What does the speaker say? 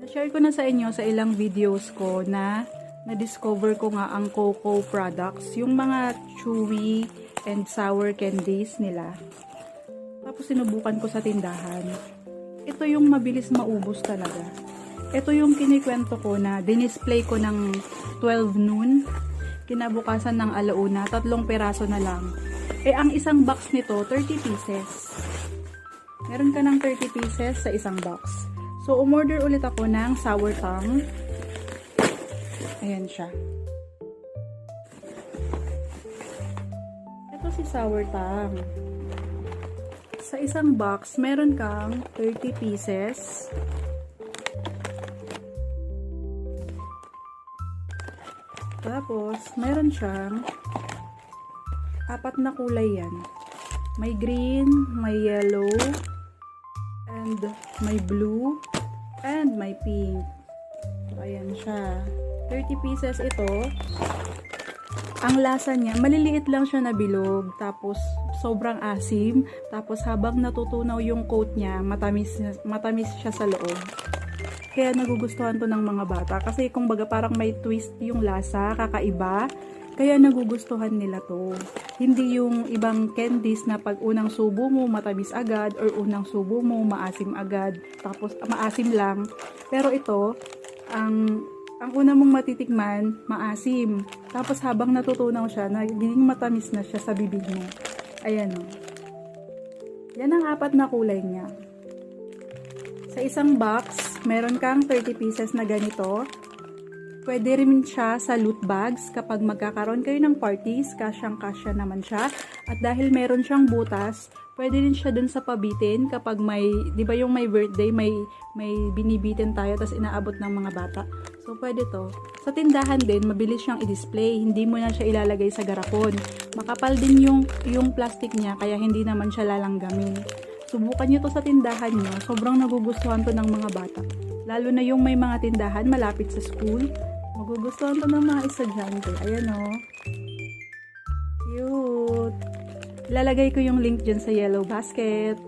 Na-share ko na sa inyo sa ilang videos ko na na-discover ko nga ang Coco products, yung mga chewy and sour candies nila. Tapos sinubukan ko sa tindahan. Ito yung mabilis maubos talaga. Ito yung kinikwento ko na dinisplay ko ng 12 noon. Kinabukasan ng alauna, 3 peraso na lang. Ang isang box nito, 30 pieces. Meron ka ng 30 pieces sa isang box. So, umorder ulit ako ng sour tongue. Ayan siya. Ito si sour tongue. Sa isang box, meron kang 30 pieces. Tapos, meron siyang 4 na kulay yan. May green, may yellow, and may blue, and may pink. So, ayan siya. 30 pieces ito. Ang lasa niya, maliliit lang siya na bilog. Tapos, sobrang asim. Tapos, habang natutunaw yung coat niya, matamis siya sa loob. Kaya nagugustuhan to ng mga bata. Kasi kung baga parang may twist yung lasa, kakaiba. Kaya nagugustuhan nila to. Hindi yung ibang candies na pag unang subo mo matamis agad or unang subo mo maasim agad. Tapos maasim lang. Pero ito, ang una mong matitikman, maasim. Tapos habang natutunaw siya, nagiging matamis na siya sa bibig mo. Ayan o. Yan ang 4 na kulay niya. Sa isang box, meron kang 30 pieces na ganito. Pwede rin siya sa loot bags kapag magkakaroon kayo ng parties, kasyang-kasya naman siya. At dahil meron siyang butas, pwede rin siya dun sa pabitin kapag may, di ba yung may birthday, may binibitin tayo tapos inaabot ng mga bata. So, pwede to. Sa tindahan din, mabilis siyang i-display. Hindi mo na siya ilalagay sa garapon. Makapal din yung plastic niya, kaya hindi naman siya lalanggamin. Subukan nyo to sa tindahan nyo. Sobrang nagugustuhan to ng mga bata. Lalo na yung may mga tindahan malapit sa school. Magugustuhan to ng mga estudyante. Ayan o. Cute. Ilalagay ko yung link dyan sa yellow basket.